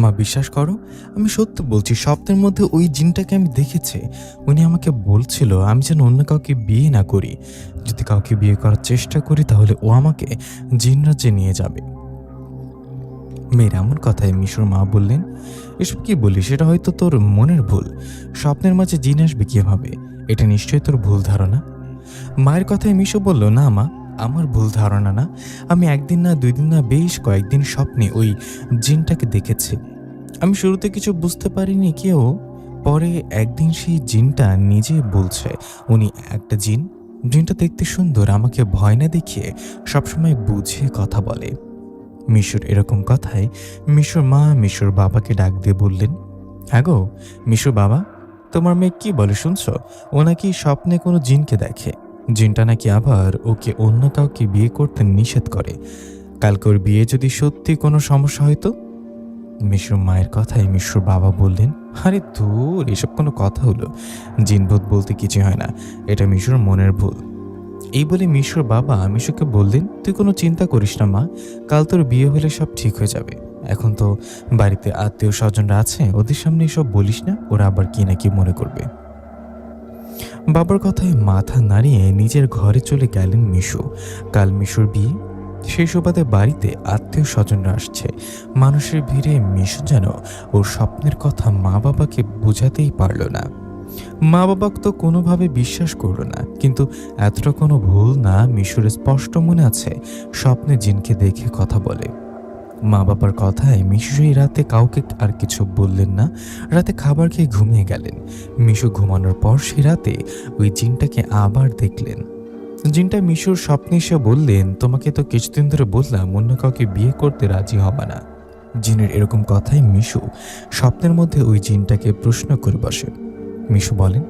মা বিশ্বাস করো, আমি সত্যি বলছি, স্বপ্নের মধ্যে ওই জিনটাকে আমি দেখেছি। উনি আমাকে বলছিল আমি যেন অন্য কাউকে বিয়ে না করি। যদি কাউকে বিয়ে করার চেষ্টা করি তাহলে ও আমাকে জিন রাজ্যে নিয়ে যাবে। মেয়ের এমন কথায় মিশুর মা বললেন, এসব কি বলিস? এটা হয়তো তোর মনের ভুল। স্বপ্নের মাঝে জিন আসবে কিভাবে? এটা নিশ্চয়ই তোর ভুল ধারণা। মায়ের কথায় মিশু বলল, না মা, আমার ভুল ধারণা না। আমি একদিন না, 2 দিন না, বেশ কয়েকদিন স্বপ্নে ওই জিনটাকে দেখেছি। আমি শুরুতে কিছু বুঝতে পারিনি কেউ। পরে একদিন সেই জিনটা নিজে বলছে উনি একটা জিন। জিনটা দেখতে সুন্দর, আমাকে ভয় না দেখিয়ে সবসময় বুঝিয়ে কথা বলে। মিশুর এরকম কথায় মিশুর মা মিশুর বাবাকে ডাক দিয়ে বললেন, হ্যাঁ গো মিশুর বাবা, তোমার মেয়ে কি বলে শুনছো? ও নাকি স্বপ্নে কোনো জিনকে দেখে। জিনটা নাকি আবার ওকে অন্য কাউকে বিয়ে করতে নিষেধ করে। কালকে ওর বিয়ে যদি সত্যি কোনো সমস্যা হয়তো। মিশুর মায়ের কথায় মিশুর বাবা বললেন, আরে দূর, এসব কোনো কথা হলো? জিনভূত বলতে কিছু হয় না, এটা মিশুর মনের ভুল। এই বলে মিশুর বাবা মিশুকে বললেন, তুই কোনো চিন্তা করিস না মা, কাল তোর বিয়ে হলে সব ঠিক হয়ে যাবে। এখন তো বাড়িতে আত্মীয় স্বজনরা আছে, ওদের সামনে এসব বলিস না, ওরা আবার কি না কি মনে করবে। বাবার কথায় মাথা নাড়িয়ে নিজের ঘরে চলে গেলেন মিশু। কাল মিশুর বিয়ে, সেই সুবাদে বাড়িতে আত্মীয় স্বজনরা আসছে। মানুষের ভিড়ে মিশু যেন ওর স্বপ্নের কথা মা বাবাকে বোঝাতেই পারল না। মা বাবা তো কোনোভাবে বিশ্বাস করল না, কিন্তু এতটা কোনো ভুল না। মিশুর স্পষ্ট মনে আছে স্বপ্নে জিনকে দেখে কথা বলে। মা বাবার কথায় মিশু সেই রাতে কাউকে আর কিছু বললেন না। রাতে খাবার খেয়ে ঘুমিয়ে গেলেন। মিশু ঘুমানোর পর সে রাতে ওই জিনটাকে আবার দেখলেন। জিনটা মিশুর স্বপ্নে এসে বললেন, তোমাকে তো কিছুদিন ধরে বললাম অন্য কাউকে বিয়ে করতে রাজি হবে না। জিনের এরকম কথায় মিশু স্বপ্নের মধ্যে ওই জিনটাকে প্রশ্ন করে বসে। মিশু বলেন,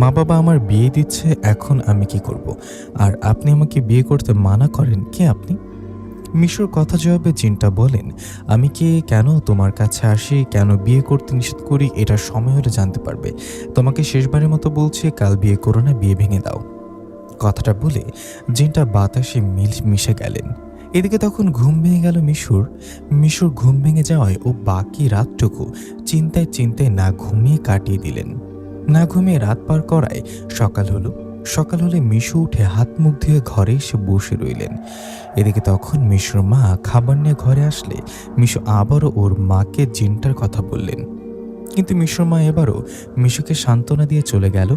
মা বাবা আমার বিয়ে দিচ্ছে, এখন আমি কি করব? আর আপনি আমাকে বিয়ে করতে মানা করেন, কে আপনি? মিশুর কথা জবাবে জিনটা বলেন, আমি কে, কেন তোমার কাছে আসি, কেন বিয়ে করতে নিষেধ করি, এটা সময় হলে জানতে পারবে। তোমাকে শেষবারের মতো বলছি, কাল বিয়ে করো না, বিয়ে ভেঙে দাও। কথাটা বলে জিনটা বাতাসে মিশে গেলেন। এদিকে তখন ঘুম ভেঙে গেল মিশুর। মিশুর ঘুম ভেঙে যাওয়ায় ও বাকি রাতটুকু চিন্তায় চিন্তায় না ঘুমিয়ে কাটিয়ে দিলেন। না ঘুমিয়ে রাত পার করায় সকাল হলো। সকাল হলে মিশু উঠে হাত মুখ ধুয়ে ঘরে এসে বসে রইলেন। এদিকে তখন মিশুর মা খাবার নিয়ে ঘরে আসলে মিশু আবারও ওর মাকে জিনটার কথা বললেন। কিন্তু মিশুর মা এবারও মিশুকে সান্ত্বনা দিয়ে চলে গেল।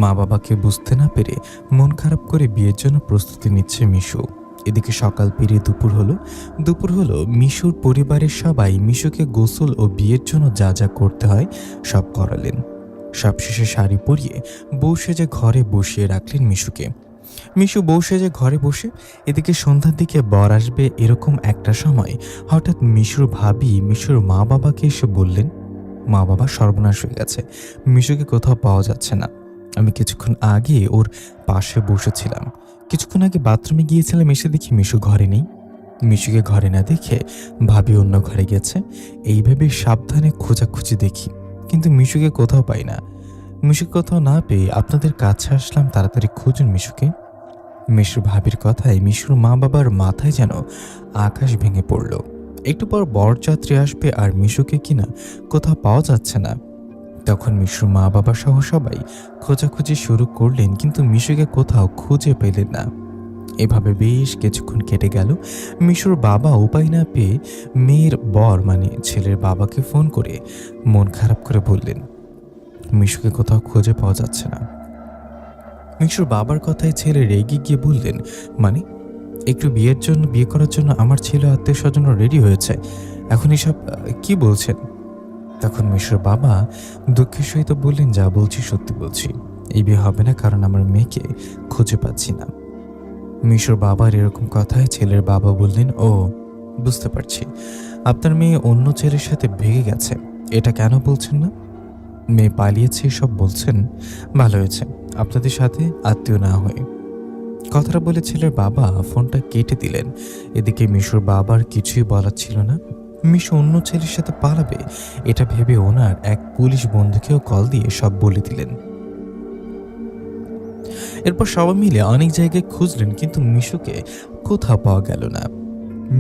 মা বাবাকে বুঝতে না পেরে মন খারাপ করে বিয়ের জন্য প্রস্তুতি নিচ্ছে মিশু। এদিকে সকাল পেরিয়ে দুপুর হলো। মিশুর পরিবারের সবাই মিশুকে গোসল ও বিয়ের জন্য যা যা করতে হয় সব করালেন। সবশেষে শাড়ি পরিয়ে বউ সেজে ঘরে বসিয়ে রাখলেন মিশুকে। মিশু বউ সেজে ঘরে বসে, এদিকে সন্ধ্যার দিকে বর আসবে এরকম একটা সময় হঠাৎ মিশুর ভাবি মিশুর মা বাবাকে এসে বললেন, মা বাবা, সর্বনাশ হয়ে গেছে, মিশুকে কোথাও পাওয়া যাচ্ছে না। আমি কিছুক্ষণ আগে ওর পাশে বসেছিলাম, কিছুক্ষণ আগে বাথরুমে গিয়েছিলাম, এসে দেখি মিশু ঘরে নেই। মিশুকে ঘরে না দেখে ভাবি অন্য ঘরে গেছে। এইভাবে সাবধানে খোঁজাখুঁজি দেখি, কিন্তু মিশুকে কোথাও পাই না। মিশুকে কোথাও না পেয়ে আপনাদের কাছে আসলাম, তাড়াতাড়ি খুঁজুন মিশুকে। মিশুর ভাবির কথায় মিশুর মা বাবার মাথায় যেন আকাশ ভেঙে পড়ল। একটু পর বরযাত্রী আসবে আর মিশুকে কিনা কোথাও পাওয়া যাচ্ছে না। তখন মিশুর মা বাবা সহ সবাই খোঁজাখুঁজি শুরু করলেন, কিন্তু মিশুকে কোথাও খুঁজে পেলেন না। এভাবে বেশ কিছুক্ষণ কেটে গেল। মিশুর বাবা উপায় না পেয়ে মেয়ের বর মানে ছেলের বাবাকে ফোন করে মন খারাপ করে বললেন, মিশুকে কোথাও খুঁজে পাওয়া যাচ্ছে না। মিশুর বাবার কথায় ছেলে রেগে গিয়ে বললেন, মানে একটু বিয়ে করার জন্য আমার ছেলে আত্মীয় স্বজনরা রেডি হয়েছে, এখন এসব কি বলছেন? তখন মিশুর বাবা দুঃখের সহিত বললেন, যা বলছি সত্যি বলছি, এই বিয়ে হবে না, কারণ আমার মেয়েকে খুঁজে পাচ্ছি না। মিশুর বাবার এরকম কথায় ছেলের বাবা বললেন, ও বুঝতে পারছি, আপনার মেয়ে অন্য ছেলের সাথে ভেগে গেছে, এটা কেন বলছেন না? মেয়ে পালিয়েছে সব বলছেন, ভালো হয়েছে আপনাদের সাথে আত্মীয় না হয়ে। কথাটা বলে ছেলের বাবা ফোনটা কেটে দিলেন। এদিকে মিশুর বাবার কিছুই বলার ছিল না। মিশু অন্য ছেলের সাথে পালাবে এটা ভেবে ওনার এক পুলিশ বন্ধুকেও কল দিয়ে সব বলে দিলেন। এরপর সবাই মিলে অনেক জায়গায় খুঁজলেন, কিন্তু মিশুকে কোথাও পাওয়া গেল না।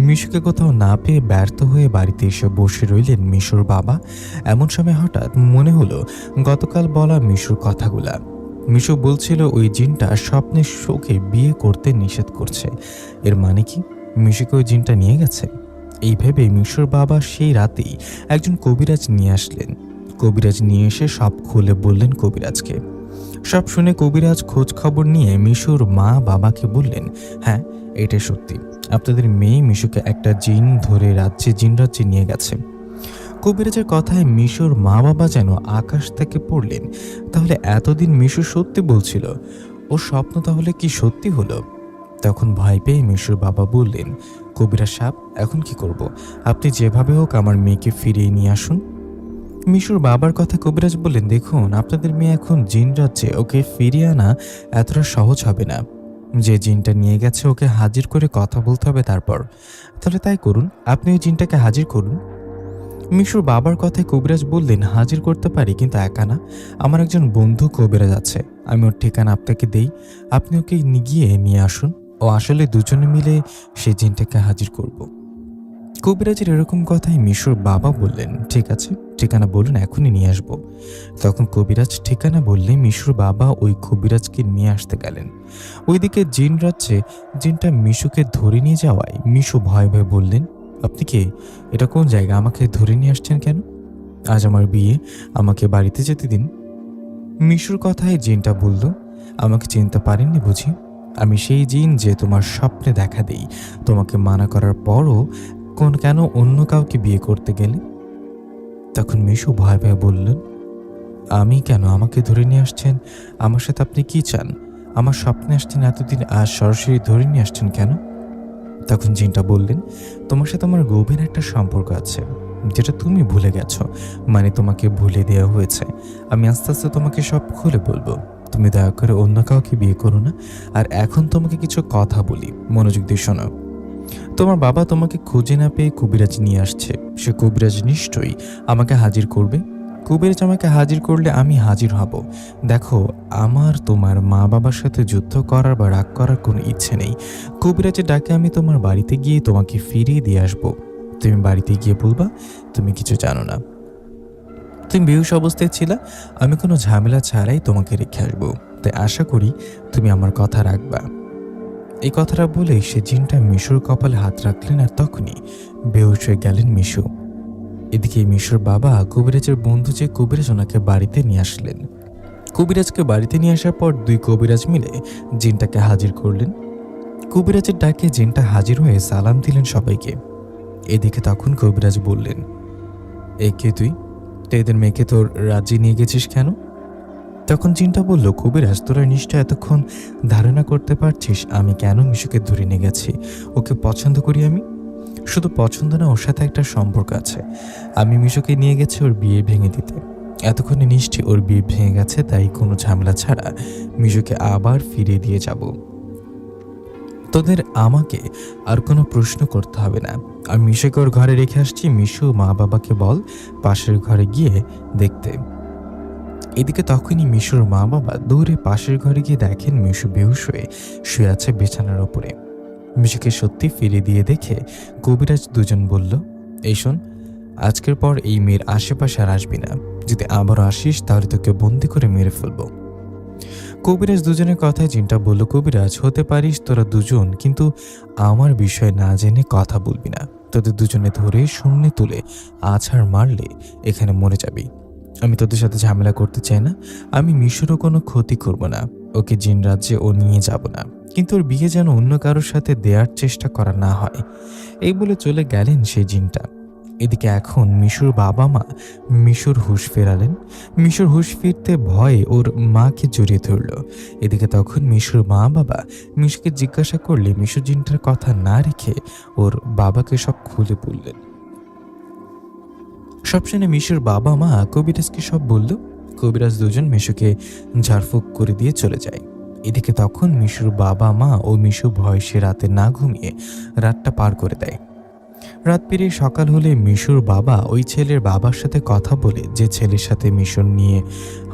মিশুকে কোথাও না পেয়ে ব্যর্থ হয়ে বাড়িতে এসে বসে রইলেন মিশুর বাবা। এমন সময় হঠাৎ মনে হলো গতকাল বলা মিশুর কথাগুলা। মিশু বলছিল ওই জিনটা স্বপ্নের শোকে বিয়ে করতে নিষেধ করছে। এর মানে কি মিশুকে ওই জিনটা নিয়ে গেছে? এই ভেবে মিশুর বাবা সেই রাতেই একজন কবিরাজ নিয়ে আসলেন। কবিরাজ নিয়ে এসে সব খুলে বললেন কবিরাজকে। সব শুনে কবিরাজ খোঁজ খবর নিয়ে মিশুর মা বাবাকে বললেন, হ্যাঁ এটা সত্যি, আপনাদের মেয়ে মিশুকে একটা জিন ধরে জিন রাজ্যে নিয়ে গেছে। কবিরাজের কথায় মিশুর মা বাবা যেন আকাশ থেকে পড়লেন। তাহলে এতদিন মিশু সত্যি বলছিল, ও স্বপ্ন তাহলে কি সত্যি হলো? তখন ভয় পেয়ে মিশুর বাবা বললেন, কবিরাজ সাহেব এখন কি করব? আপনি যেভাবে হোক আমার মেয়েকে ফিরিয়ে নিয়ে আসুন। মিশুর বাবার কথা কবিরাজ বললেন, দেখুন আপনাদের মেয়ে এখন জিন রাজ্যে, ওকে ফিরিয়ে আনা এতটা সহজ হবে না। যে জিনটা নিয়ে গেছে ওকে হাজির করে কথা বলতে হবে তারপর। তাহলে তাই করুন, আপনি ওই জিনটাকে হাজির করুন। মিশুর বাবার কথায় কবিরাজ বললেন, হাজির করতে পারি, কিন্তু একা না, আমার একজন বন্ধু কবিরাজ আছে, আমি ওর ঠিকানা আপনাকে দেই, আপনি ওকে গিয়ে নিয়ে আসুন। ও আসলে দুজনে মিলে সেই জিনটাকে হাজির করব। কবিরাজের এরকম কথাই মিশুর বাবা বললেন, ঠিক আছে ঠিকানা বলুন, এখনই নিয়ে আসবো। তখন কবিরাজ ঠিকানা বললে মিশুর বাবা ওই কবিরাজকে নিয়ে আসতে গেলেন। ওইদিকে জিন রাজ্যে জিনটা মিশুকে ধরে নিয়ে যাওয়ায় মিশু ভয় ভয়ে বললেন, আপনি কে? এটা কোন জায়গা? আমাকে ধরে নিয়ে আসছেন কেন? আজ আমার বিয়ে, আমাকে বাড়িতে যেতে দিন। মিশুর কথায় জিনটা বলল, আমাকে চিনতে পারেননি বুঝি? আমি সেই জিন যে তোমার স্বপ্নে দেখা দেই। তোমাকে মানা করার পরও কেন অন্য কাউকে বিয়ে করতে গেলে? তখন মিশু ভয় ভয়ে বললেন, আমি কেন? আমাকে ধরে নিয়ে আসছেন, আমার সাথে আপনি কি চান? আমার স্বপ্নে আসছেন এতদিন, আজ সরাসরি ধরে নিয়ে আসছেন কেন? তখন জিনটা বললেন, তোমার সাথে আমার গভীর একটা সম্পর্ক আছে, যেটা তুমি ভুলে গেছো, মানে তোমাকে ভুলে দেওয়া হয়েছে। আমি আস্তে আস্তে তোমাকে সব খুলে বলবো। তুমি দয়া করে অন্য কাউকে বিয়ে করো না। আর এখন তোমাকে কিছু কথা বলি, মনোযোগ দিয়ে শোনো। তোমার বাবা তোমাকে খুঁজে না পেয়ে কবিরাজ নিয়ে আসছে। সে কবিরাজ নিশ্চয়ই আমাকে হাজির করবে। কবিরাজ আমাকে হাজির করলে আমি হাজির হব। দেখো, আমার তোমার মা বাবার সাথে যুদ্ধ করার বা রাগ করার কোনো ইচ্ছে নেই। কবিরাজের ডাকে আমি তোমার বাড়িতে গিয়ে তোমাকে ফিরিয়ে দিয়ে আসবো। তুমি বাড়িতে গিয়ে বলবা তুমি কিছু জানো না, তুমি বেহুশ অবস্থায় ছিলা, আমি কোনো ঝামেলা ছাড়াই তোমাকে রেখে আসবো। তাই আশা করি তুমি আমার কথা রাখবা। এই কথাটা বলে সে জিনটা মিশুর কপালে হাত রাখলেন, আর তখনই বেহুশ হয়ে গেলেন মিশু। এদিকে মিশুর বাবা কবিরাজের বন্ধু যে কবিরাজ, ওনাকে বাড়িতে নিয়ে আসলেন। কবিরাজকে বাড়িতে নিয়ে আসার পর দুই কবিরাজ মিলে জিনটাকে হাজির করলেন। কবিরাজের ডাকে জিনটা হাজির হয়ে সালাম দিলেন সবাইকে। এদিকে তখন কবিরাজ বললেন, এ কে তুই? তো এদের মেয়েকে তোর রাজ্যে নিয়ে গেছিস কেন? তখন জিনটা বলল, কবিরাজ তোরা নিশ্চয় এতক্ষণ ধারণা করতে পারছিস আমি কেন মিশুকে ধরে নিয়ে গেছি। ওকে পছন্দ করি আমি। শুধু পছন্দ না, ওর সাথে একটা সম্পর্ক আছে। আমি মিশুকে নিয়ে গেছি ওর বিয়ে ভেঙে দিতে। এতক্ষণে নিশ্চয়ই ওর বিয়ে ভেঙে গেছে, তাই কোনো ঝামেলা ছাড়া মিশুকে আবার ফিরিয়ে দিয়ে যাব। তোদের আমাকে আর কোনো প্রশ্ন করতে হবে না। আমি মিশুকে ওর ঘরে রেখে আসছি। মিশু মা বাবাকে বল পাশের ঘরে গিয়ে দেখতে। এদিকে তখনই মিশুর মা বাবা দৌড়ে পাশের ঘরে গিয়ে দেখেন মিশু বেহুশ হয়ে শুয়ে আছে বিছানার ওপরে। মিশুকে সত্যি ফিরিয়ে দিয়ে দেখে কবিরাজ দুজন বলল, এই শোন, আজকের পর এই মেয়ের আশেপাশে আর আসবি না। যদি আবারও আসিস তাহলে তোকে বন্দি করে মেরে ফেলবো। কবিরাজ দুজনের কথায় জিনটা বলল, কবিরাজ হতে পারিস তোরা দুজন, কিন্তু আমার বিষয় না জেনে কথা বলবি না। তোদের দুজনে ধরে শূন্যে তুলে আছাড় মারলে এখানে মরে যাবি। আমি তোদের সাথে ঝামেলা করতে চাই না। আমি মিশুরও কোনো ক্ষতি করব না। ওকে জিন রাজ্যে ও নিয়ে যাব না, কিন্তু ওর বিয়ে যেন অন্য কারোর সাথে দেওয়ার চেষ্টা করা না হয়। এই বলে চলে গেলেন সেই জিনটা। এদিকে এখন মিশুর বাবা মা মিশুর হুঁশ ফেরালেন। মিশুর হুঁশ ফিরতে ভয়ে ওর মাকে জড়িয়ে ধরল। এদিকে তখন মিশুর মা বাবা মিশুকে জিজ্ঞাসা করলে মিশু জিনটার কথা না রেখে ওর বাবাকে সব খুলে বললেন। সব শুনে মিশুর বাবা মা কবিরাজকে সব বলল। কবিরাজ দুজন মিশুকে ঝাড়ফুঁক করে দিয়ে চলে যায়। এদিকে তখন মিশুর বাবা মা ও মিশু ভয় সে রাতে না ঘুমিয়ে রাতটা পার করে দেয়। রাত পেরিয়ে সকাল হলে মিশুর বাবা ওই ছেলের বাবার সাথে কথা বলে যে ছেলের সাথে মিশন নিয়ে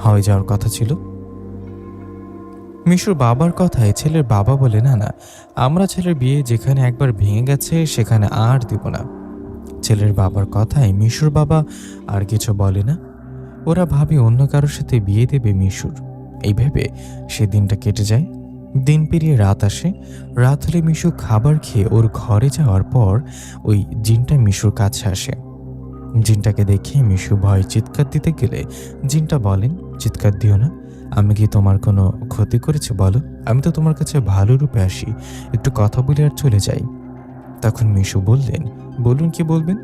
হয়ে যাওয়ার কথা ছিল। মিশুর বাবার কথায় ছেলের বাবা বলে, না না, আমরা ছেলের বিয়ে যেখানে একবার ভেঙে গেছে সেখানে আর দিব না। ছেলের বাবার কথায় মিশুর বাবা আর কিছু বলে না। ওরা ভাবে অন্য কারোর সাথে বিয়ে দেবে মিশুর। এই ভেবে সে দিনটা কেটে যায়। দিন পেরিয়ে রাত আসে। রাত হলে মিশু খাবার খেয়ে ওর ঘরে যাওয়ার পর ওই জিনটা মিশুর কাছে আসে। জিনটাকে দেখে মিশু ভয় চিৎকার দিতে গেলে জিনটা বলেন, চিৎকার দিও না, আমি কি তোমার কোনো ক্ষতি করেছি বলো? আমি তো তোমার কাছে ভালো রূপে আসি, একটু কথা বলে আর চলে যাই। তখন মিশু বললেন, বলুন কি বলবেন?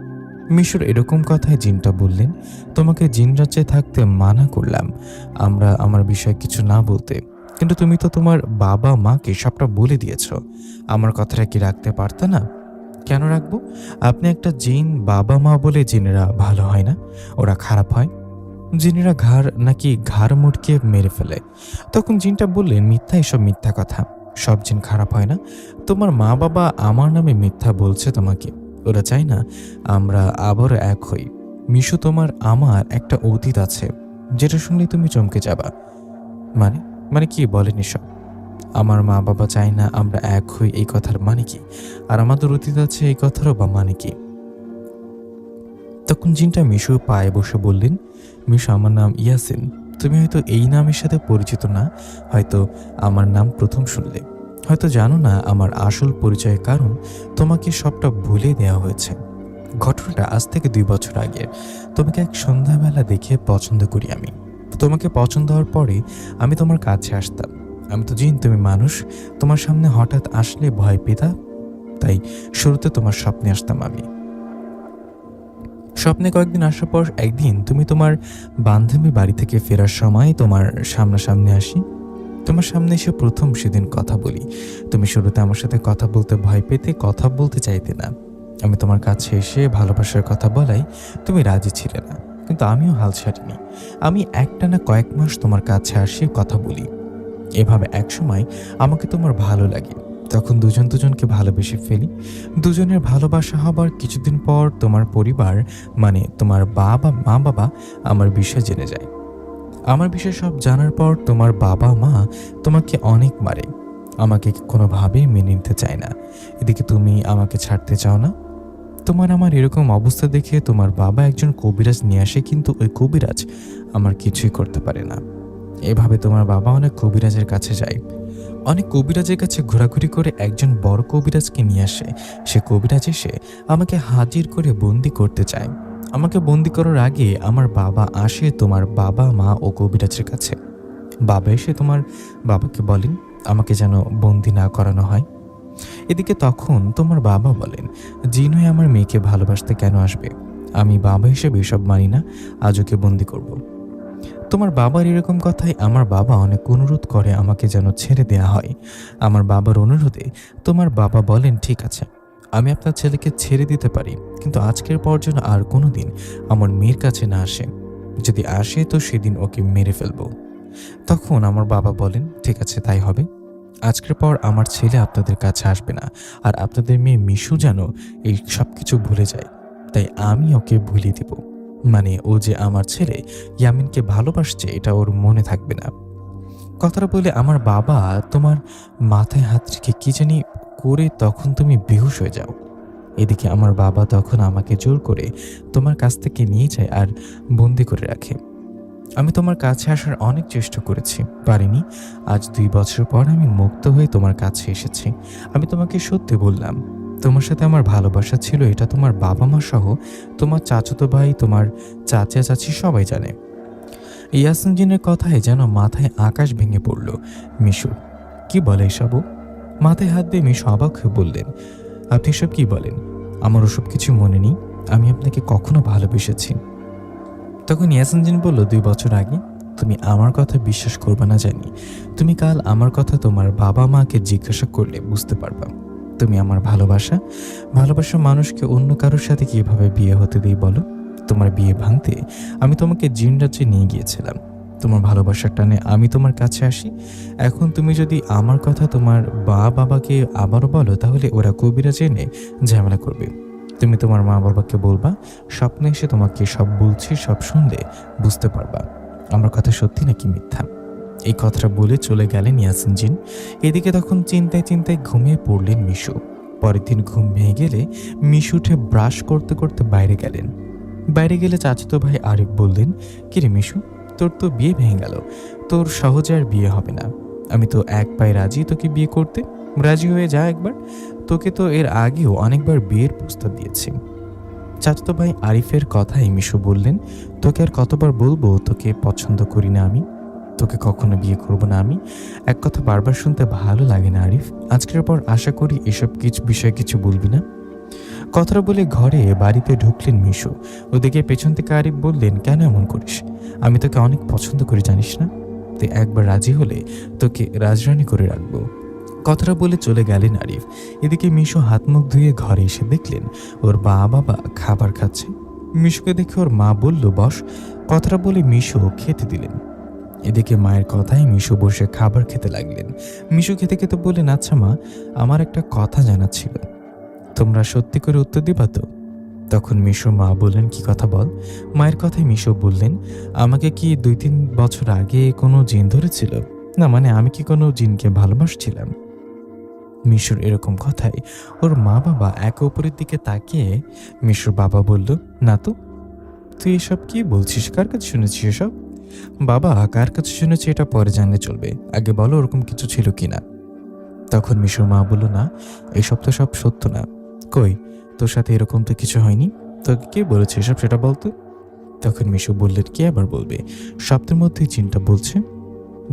মিশুর এরকম কথায় জিনটা বললেন, তোমাকে জিন রাজ্যে থাকতে মানা করলাম আমরা আমার বিষয়ে কিছু না বলতে, কিন্তু তুমি তো তোমার বাবা মাকে সবটা বলে দিয়েছ। আমার কথাটা কি রাখতে পারতে না? কেন রাখবো? আপনি একটা জিন, বাবা মা বলে জিনেরা ভালো হয় না, ওরা খারাপ হয়। জিনেরা ঘাড় মুটকে মেরে ফেলে। তখন জিনটা বললেন, মিথ্যা, এসব মিথ্যা কথা, সব জিন খারাপ হয় না। তোমার মা বাবা আমার নামে মিথ্যা বলছে তোমাকে, ওরা চায় না আমরা আবারও এক হই। মিশু, তোমার আমার একটা অতীত আছে যেটা শুনলে তুমি চমকে যাবা। মানে মানে কি বলেন এসব? আমার মা বাবা চায় না আমরা এক হই, এই কথার মানে কি? আর আমাদের অতীত আছে, এই কথারও বা মানে কি? তখন জিনটা মিশুর পায়ে বসে বললেন, মিশু, আমার নাম ইয়াসিন। তুমি হয়তো এই নামের সাথে পরিচিত না, হয়তো আমার নাম প্রথম শুনলে, হয়তো জানো না আমার আসল পরিচয়ের কারণ তোমাকে সবটা ভুলে দেওয়া হয়েছে। ঘটনাটা আজ থেকে 2 বছর আগের। তোমাকে এক সন্ধ্যাবেলা দেখে পছন্দ করি আমি। তোমাকে পছন্দ হওয়ার পরে আমি তোমার কাছে আসতাম। আমি তো জিন, তুমি মানুষ। তোমার সামনে হঠাৎ আসলে ভয় পেতাম, তাই শুরুতে তোমার স্বপ্নে আসতাম আমি। স্বপ্নে কয়েকদিন আসার পর একদিন তুমি তোমার বান্ধবীর বাড়ি থেকে ফেরার সময় তোমার সামনাসামনি আসি। তোমার সামনে এসে প্রথম সেদিন কথা বলি। তুমি শুরুতে আমার সাথে কথা বলতে ভয় পেতে, কথা বলতে চাইতে না। আমি তোমার কাছে এসে ভালোবাসার কথা বলাই তুমি রাজি ছিলে না, কিন্তু আমিও হাল ছাড়িনি। আমি একটানা কয়েক মাস তোমার কাছে আসি, কথা বলি। এভাবে একসময় আমাকে তোমার ভালো লাগে, তখন দুজন দুজনকে ভালোবেসে ফেলি। দুজনের ভালোবাসা হবার কিছুদিন পর তোমার পরিবার, মানে তোমার মা বাবা আমার বিষয় জেনে যায়। আমার বিষয় সব জানার পর তোমার বাবা মা তোমাকে অনেক মারে, আমাকে কোনোভাবেই মেনে নিতে চায় না। এদিকে তুমি আমাকে ছাড়তে চাও না। তোমার আমার এরকম অবস্থা দেখে তোমার বাবা একজন কবিরাজ নিয়ে আসে, কিন্তু ওই কবিরাজ আমার কিছুই করতে পারে না। এভাবে তোমার বাবা অনেক কবিরাজের কাছে যায়। অনেক কবিরাজের কাছে ঘোরাঘুরি করে একজন বড় কবিরাজকে নিয়ে আসে। সে কবিরাজ এসে আমাকে হাজির করে বন্দি করতে চায়। আমাকে বন্দি করার আগে আমার বাবা আসে তোমার বাবা মা ও কবিরাজের কাছে। বাবা এসে তোমার বাবাকে বলেন আমাকে যেন বন্দি না করানো হয়। এদিকে তখন তোমার বাবা বলেন, জিন হয়ে আমার মেয়েকে ভালোবাসতে কেন আসবে? আমি বাবা হিসেবে এসব মানি না, আজ ওকে বন্দি করব। তোমার বাবার এরকম কথায় আমার বাবা অনেক অনুরোধ করে আমাকে যেন ছেড়ে দেয়া হয়। আমার বাবার অনুরোধে তোমার বাবা বলেন, ঠিক আছে, আমি আপনার ছেলেকে ছেড়ে দিতে পারি, কিন্তু আজকের পর যেন আর কোনোদিন আমার মেয়ের কাছে না আসে। যদি আসে তো সেদিন ওকে মেরে ফেলবো। তখন আমার বাবা বলেন, ঠিক আছে, তাই হবে। আজকের পর আমার ছেলে আপনাদের কাছে আসবে না, আর আপনাদের মেয়ে মিশু যেন এই সব কিছু ভুলে যায়, তাই আমি ওকে ভুলিয়ে দেব। মানে ও যে আমার ছেলে ইয়ামিনকে ভালোবাসছে এটা ওর মনে থাকবে না। কথাটা বলে আমার বাবা তোমার মাথায় হাত রেখে কি জানি করে তখন তুমি বেহুশ হয়ে যাও। এদিকে আমার বাবা তখন আমাকে জোর করে তোমার কাছ থেকে নিয়ে যায় আর বন্দি করে রাখে। আমি তোমার কাছে আসার অনেক চেষ্টা করেছি, পারিনি। আজ 2 বছর পর আমি মুক্ত হয়ে তোমার কাছে এসেছি। আমি তোমাকে সত্যি বললাম, তোমার সাথে আমার ভালোবাসা ছিল, এটা তোমার বাবা মা সহ তোমার চাচাতো ভাই, তোমার চাচা চাচি সবাই জানে। ইয়াসিন জিনের কথায় যেন মাথায় আকাশ ভেঙে পড়ল। মিশু, কি বলে এসব? মাথায় হাত দিয়ে মিশু অবাক হয়ে বললেন, আপনি এসব কি বলেন? আমার ওসব কিছু মনে নেই, আমি আপনাকে কখনো ভালোবেসেছি। তখন ইয়াসিন জিন বলল, 2 বছর আগে। তুমি আমার কথা বিশ্বাস করবে না জানি, তুমি কাল আমার কথা তোমার বাবা মাকে জিজ্ঞাসা করলে বুঝতে পারবা। তুমি আমার ভালোবাসা মানুষকে অন্য কারোর সাথে কিভাবে বিয়ে হতে দিই বলো? তোমার বিয়ে ভাঙতে আমি তোমাকে জিন রাজ্যে নিয়ে গিয়েছিলাম। তোমার ভালোবাসার টানে আমি তোমার কাছে আসি। এখন তুমি যদি আমার কথা তোমার বাবাকে আবারও বলো, তাহলে ওরা কবিরাজ এনে ঝামেলা করবে। তুমি তোমার মা বাবাকে বলবা, স্বপ্নে এসে তোমাকে সব বলছি, সব শুনলে বুঝতে পারবা আমার কথা সত্যি নাকি মিথ্যা। এই কথাটা বলে চলে গেলেন ইয়াসিন জিন। এদিকে তখন চিন্তায় চিন্তায় ঘুমিয়ে পড়লেন মিশু। পরের দিন ঘুম ভেঙে গেলে মিশু উঠে ব্রাশ করতে করতে বাইরে গেলেন। বাইরে গেলে চাচাতো ভাই আরিফ বললেন, কিরে মিশু, তোর তো বিয়ে ভেঙে গেল, তোর সহজে আর বিয়ে হবে না। আমি তো এক পায়ে রাজি তোকে বিয়ে করতে, রাজি হয়ে যা একবার, তোকে তো এর আগেও অনেকবার বিয়ের প্রস্তাব দিয়েছি। চাচাতো ভাই আরিফের কথাই মিশু বললেন, তোকে আর কতবার বলবো তোকে পছন্দ করি না আমি, তোকে কখনো বিয়ে করব না আমি। এক কথা বারবার শুনতে ভালো লাগে না আরিফ, আজকের পর আশা করি এসব বিষয়ে কিছু বলবি না। কথাটা বলে ঘরে বাড়িতে ঢুকলেন মিশু। ওদিকে পেছন থেকে আরিফ বললেন, কেন এমন করিস? আমি তোকে অনেক পছন্দ করি জানিস না, তুই একবার রাজি হলে তোকে রাজরানী করে রাখবো। কথাটা বলে চলে গেলেন আরিফ। এদিকে মিশু হাত মুখ ধুয়ে ঘরে এসে দেখলেন ওর বাবা খাবার খাচ্ছে। মিশুকে দেখে ওর মা বলল, বস। কথাটা বলে মিশু খেতে দিলেন। এদিকে মায়ের কথায় মিশু বসে খাবার খেতে লাগলেন। মিশু খেতে খেতে বললেন, আচ্ছা মা, আমার একটা কথা জানার ছিল, তোমরা সত্যি করে উত্তর দিবা তো? তখন মিশুর মা বললেন, কি কথা বল। মায়ের কথায় মিশু বললেন, আমাকে কি 2-3 বছর আগে কোনো জিন ধরেছিল? না মানে আমি কি কোনো জিনকে ভালোবাসছিলাম? মিশুর এরকম কথায় ওর মা বাবা একে অপরের দিকে তাকিয়ে মিশুর বাবা বলল, না তো, তুই এসব কি বলছিস? কার কাছে শুনেছিস এসব? বাবা, কার কাছে শুনেছি এটা পরে জানলে চলবে, আগে বলো ওরকম কিছু ছিল কিনা। তখন মিশুর মা বলল, না, এসব তো সব সত্য না। কই, তোর সাথে এরকম তো কিছু হয়নি, তোকে কে বলেছে এসব সেটা বলতো। তখন মিশু বললেন, কে আবার বলবে, সপ্তাহের মধ্যেই জিনটা বলছে।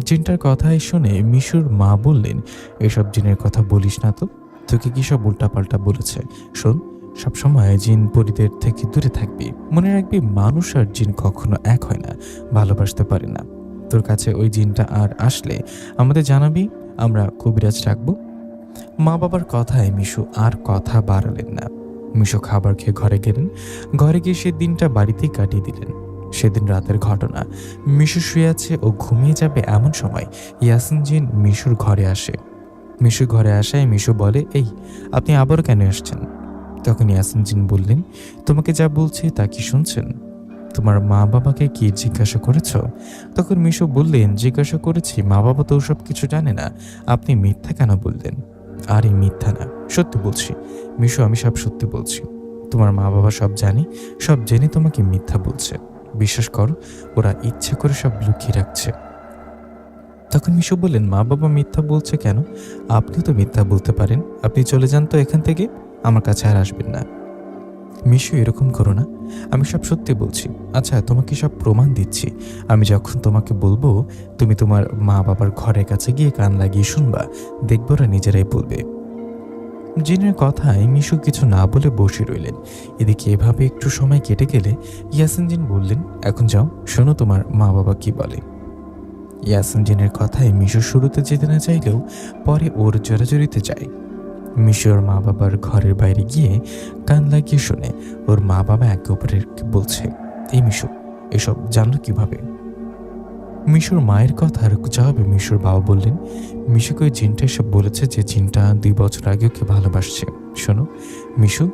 জিনটার কথাই শুনে মিশুর মা বললেন, এসব জিনের কথা বলিস না তো, তোকে কি সব উল্টাপাল্টা বলেছে। শোন, সবসময় জিন পরিদের থেকে দূরে থাকবি, মনে রাখবি মানুষ আর জিন কখনো এক হয় না, ভালোবাসতে পারে না। তোর কাছে ওই জিনটা আর আসলে আমাদের জানাবি, আমরা কবিরাজ রাখবো। মা বাবার কথায় মিশু আর কথা বাড়ালেন না। মিশু খাবার খেয়ে ঘরে গেলেন। ঘরে গিয়ে সে দিনটা বাড়িতেই কাটিয়ে দিলেন। সেদিন রাতের ঘটনা, মিশু শুয়ে আছে ও ঘুমিয়ে যাবে এমন সময় ইয়াসিন জিন মিশুর ঘরে আসে। মিশু ঘরে আসায় মিশু বলে, এই আপনি আবারও কেন আসছেন? তখন ইয়াসিন জিন বললেন, তোমাকে যা বলছি তা কি শুনছেন? তোমার মা বাবাকে কি জিজ্ঞাসা করেছ? তখন মিশু বললেন, জিজ্ঞাসা করেছি, মা বাবা তো সব কিছু জানে না, আপনি মিথ্যা কেন বললেন? আরে মিথ্যা না, সত্যি বলছি মিশু, আমি সব সত্যি বলছি। তোমার মা বাবা সব জানে, সব জেনে তোমাকে মিথ্যা বলছে। বিশ্বাস করো, ওরা ইচ্ছা করে সব লুকিয়ে রাখছে। তখন মিশু বললেন, মা বাবা মিথ্যা বলছে কেন? আপনিও তো মিথ্যা বলতে পারেন, আপনি চলে যান তো এখান থেকে, আমার কাছে আর আসবেন না। মিশু, এরকম করো না, আমি সব সত্যি বলছি। আচ্ছা, তোমাকে সব প্রমাণ দিচ্ছি। আমি যখন তোমাকে বলবো, তুমি তোমার মা বাবার ঘরের কাছে গিয়ে কান লাগিয়ে শুনবা, দেখবো ওরা নিজেরাই বলবে। জিনের কথায় মিশু কিছু না বলে বসে রইলেন। এদিকে এভাবে একটু সময় কেটে গেলে ইয়াসিন জিন বললেন, এখন যাও, শোনো তোমার মা বাবা কি বলে। ইয়াসিন জিনের কথায় মিশু শুরুতে যেতে না চাইলেও পরে ওর জোরাজুরিতে যায়। মিশু ওর মা বাবার ঘরের বাইরে গিয়ে কান লাগিয়ে শুনে ওর মা বাবা একে অপরের বলছে, এই মিশু, এসব জানলো কিভাবে? মিশুর মায়ের কথার জবাবে মিশুর বাবা বললেন, মিশুকে ওই জিনটা এসব বলেছে যে জিনটা 2 বছর আগে ওকে ভালোবাসছে। শোনো মিশু,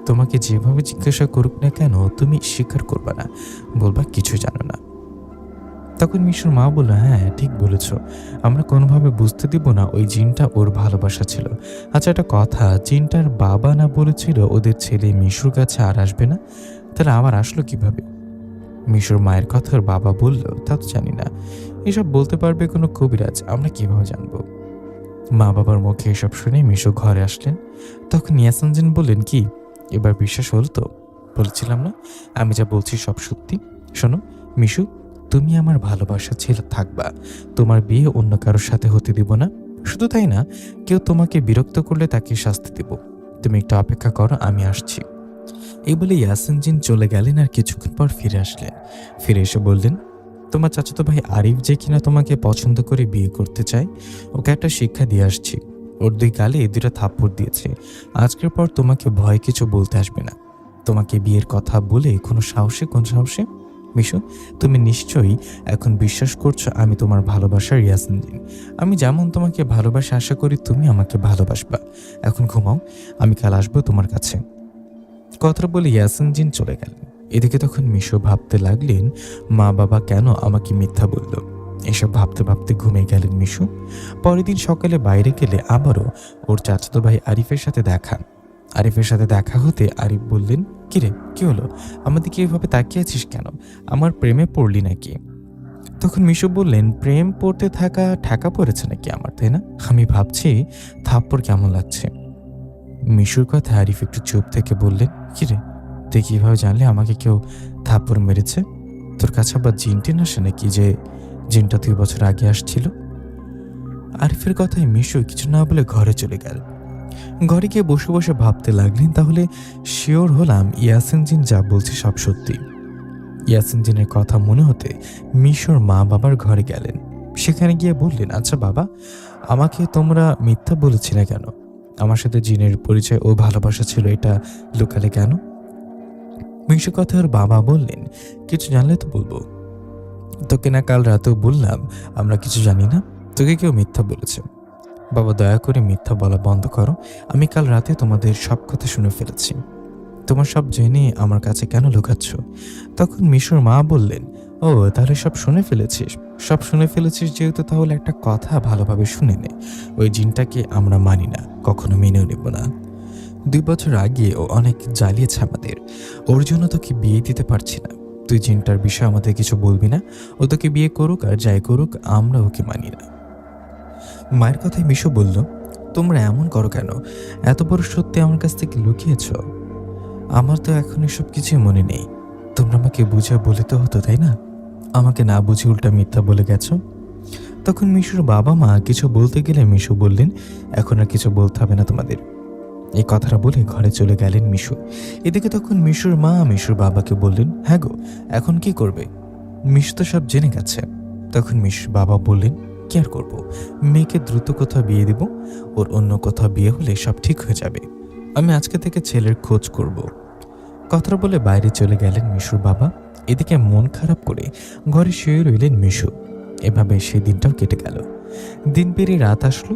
তোমাকে যেভাবে জিজ্ঞাসা করুক না কেন, তুমি স্বীকার করবা না, বলবা কিছু জানো না। তখন মিশুর মা বলল, হ্যাঁ ঠিক বলেছ, আমরা কোনোভাবে বুঝতে দিব না ওই জিনটা ওর ভালোবাসা ছিল। আচ্ছা, একটা কথা, জিনটার বাবা না বলেছিল ওদের ছেলে মিশুর কাছে আর আসবে না, তাহলে আবার আসলো কিভাবে? মিশুর মায়ের কথা ওর বাবা বলল, তা তো জানি না, এসব বলতে পারবে কোনো কবিরাজ, আমরা কিভাবে জানবো? মা বাবার মুখে এসব শুনে মিশু ঘরে আসলেন। তখন ইয়াসিন জিন বললেন, কি এবার বিশ্বাস হলো তো? বলছিলাম না আমি যা বলছি সব সত্যি। শোনো মিশু, তুমি আমার ভালোবাসা ছেলে থাকবা, তোমার বিয়ে অন্য কারোর সাথে হতে দিব না। শুধু তাই না, কেউ তোমাকে বিরক্ত করলে তাকে শাস্তি দেব। তুমি একটু অপেক্ষা করো, আমি আসছি। এই বলে ইয়াসিন জিন চলে গেলেন আর কিছুক্ষণ পর ফিরে আসলেন। ফিরে এসে বললেন, তোমার চাচাতো ভাই আরিফ যে কিনা তোমাকে পছন্দ করে বিয়ে করতে চায়, ওকে একটা শিক্ষা দিয়ে আসছি। ওর 2 গালে 2টা থাপ্পড় দিয়েছে। আজকের পর তোমাকে ভয় কিছু বলতে আসবে না। তোমাকে বিয়ের কথা বলে কোন সাহসে? মিশু, তুমি নিশ্চয়ই এখন বিশ্বাস করছো আমি তোমার ভালোবাসার ইয়াসিন জিন। আমি যেমন তোমাকে ভালোবাসা আশা করি তুমি আমাকে ভালোবাসবা। এখন ঘুমাও, আমি কাল আসবো তোমার কাছে। কথাটা বলে ইয়াসিন জিন চলে গেলেন। এদিকে তখন মিশু ভাবতে লাগলেন, মা বাবা কেন আমাকে মিথ্যা বলল? এসব ভাবতে ভাবতে ঘুমিয়ে গেলেন মিশু। পরের দিন সকালে বাইরে গেলে আবারও ওর চাচাতো ভাই আরিফের সাথে দেখা। আরিফের সাথে দেখা হতে আরিফ বললেন, কিরে কি হলো, আমাদেরকে এভাবে তাকিয়ে আছিস কেন? আমার প্রেমে পড়লি নাকি? তখন মিশু বললেন, প্রেম পড়তে থাকা ঠেকা পড়েছে নাকি আমার, তাই না? আমি ভাবছি থাপ্পড় কেমন লাগছে। মিশুর কথা আরিফ একটু চুপ থেকে বললেন, কিরে তুই কিভাবে জানলে আমাকে কেউ থাপ্পড় মেরেছে? তোর কাছে আবার জিন টিন আসে নাকি যে জিনটা 2 বছর আগে আসছিল? আরিফের কথায় মিশু কিছু না বলে ঘরে চলে গেল। ঘরে গিয়ে বসে বসে ভাবতে লাগলেন, তাহলে শিওর হলাম ইয়াসিন জিন যা বলছে সব সত্যি। ইয়াসিন জিনের কথা মনে হতে মিশুর মা বাবার ঘরে গেলেন। সেখানে গিয়ে বললেন, আচ্ছা বাবা, আমাকে তোমরা মিথ্যা বলেছিলে কেন? আমার সাথে জিনের পরিচয় ও ভালোবাসা ছিল, এটা লুকালে কেন? মিশু কথা ওর বাবা বললেন, কিছু জানলে তো বলবো। তোকে না কাল রাতেও বললাম আমরা কিছু জানি না, তোকে কেউ মিথ্যা বলেছে। বাবা দয়া করে মিথ্যা বলা বন্ধ করো, আমি কাল রাতে তোমাদের সব কথা শুনে ফেলেছি। তোমার সব জেনে আমার কাছে কেন লুকাচ্ছ? তখন মিশুর মা বললেন, ও তাহলে সব শুনে ফেলেছিস? সব শুনে ফেলেছিস যেহেতু, তাহলে একটা কথা ভালোভাবে শুনে নে। ওই জিনটাকে আমরা মানি না, কখনো মেনেও নেব না। 2 বছর আগে ও অনেক জ্বালিয়েছে আমাদের, ওর জন্য তোকে বিয়ে দিতে পারছি না। তুই জিনটার বিষয়ে আমাদের কিছু বলবি না। ও তোকে বিয়ে করুক আর যাই করুক, আমরা ওকে মানি না। মায়ের কথায় মিশু বলল, তোমরা এমন করো কেন? এত বড় সত্যি আমার কাছ থেকে লুকিয়েছ। আমার তো এখন এসব কিছুই মনে নেই। তোমরা আমাকে বুঝে বলে তো হতো, তাই না? আমাকে না বুঝে উল্টা মিথ্যা বলে গেছো। তখন মিশুর বাবা মা কিছু বলতে গেলে মিশু বললেন, এখন আর কিছু বলতে হবে না তোমাদের। এই কথাটা বলে ঘরে চলে গেলেন মিশু। এদিকে তখন মিশুর মা মিশুর বাবাকে বললেন, হ্যাঁ গো, এখন কি করবে? মিশু তো সব জেনে গেছে। তখন মিশুর বাবা বললেন, কি আর করবো, মেয়েকে দ্রুত কোথাও বিয়ে দেব। ওর অন্য কোথাও বিয়ে হলে সব ঠিক হয়ে যাবে। আমি আজকে থেকে ছেলের খোঁজ করব। কথাটা বলে বাইরে চলে গেলেন মিশুর বাবা। এদিকে মন খারাপ করে ঘরে শুয়ে রইলেন মিশু। এভাবে সেই দিনটাও কেটে গেল। দিন পেরিয়ে রাত আসলো।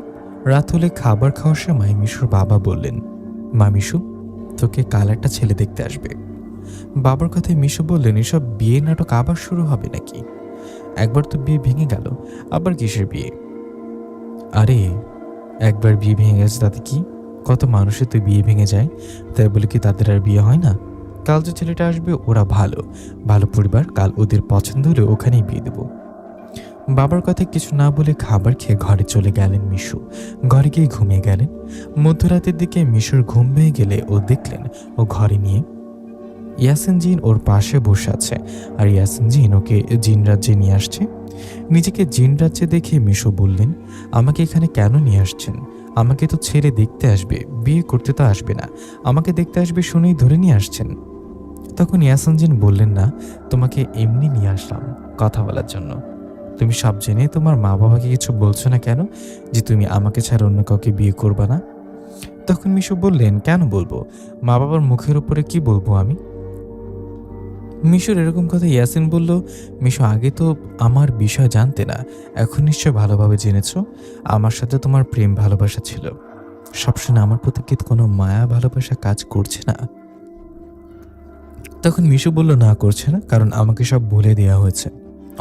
রাত হলে খাবার খাওয়ার সময় মিশুর বাবা বললেন, মা মিশু, তোকে কাল একটা ছেলে দেখতে আসবে। বাবার কথায় মিশু বললেন, এসব বিয়ে নাটক আবার শুরু হবে নাকি? একবার তো বিয়ে ভেঙে গেল, আবার কিসের বিয়ে? আরে একবার বিয়ে ভেঙে গেছে তাতে কি? কত মানুষের তো বিয়ে ভেঙে যায়, তাই বলে কি তাদের আর বিয়ে হয় না? কাল যে ছেলেটা আসবে ওরা ভালো ভালো পরিবার, কাল ওদের পছন্দ হলে ওখানেই বিয়ে দেব। বাবার কথা কিছু না বলে খাবার খেয়ে ঘরে চলে গেলেন মিশু। ঘরে গিয়ে ঘুমিয়ে গেলেন। মধ্যরাতের দিকে মিশুর ঘুম ভেঙে গেলে ও দেখলেন ও ঘরে নিয়ে ইয়াসিন জিন ওর পাশে বসে আছে, আর ইয়াসিন জিন ওকে জিন রাজ্যে নিয়ে আসছে। নিজেকে জিন রাজ্যে দেখে মিশু বললেন, আমাকে এখানে কেন নিয়ে আসছেন? আমাকে তো ছেড়ে দেখতে আসবে, বিয়ে করতে তো আসবে না। আমাকে দেখতে আসবে শুনেই ধরে নিয়ে আসছেন। তখন ইয়াসিন জিন বললেন, না, তোমাকে এমনি নিয়ে আসলাম কথা বলার জন্য। তুমি সব জেনে তোমার মা বাবাকে কিছু বলছো না কেন যে তুমি আমাকে ছাড়া অন্য কাউকে বিয়ে করবা না? তখন মিশু বললেন, কেন বলবো? মা বাবার মুখের উপরে কি বলবো আমি? মিশুর এরকম কথা ইয়াসিন বলল, মিশু আগে তো আমার বিষয় জানতে না, এখন নিশ্চয় ভালোভাবে জেনেছ। আমার সাথে তোমার প্রেম ভালোবাসা ছিল, সবসময় আমার প্রতি কি কোনো মায়া ভালোবাসা কাজ করছে না? তখন মিশু বলল, না করছে না, কারণ আমাকে সব বলে দেওয়া হয়েছে।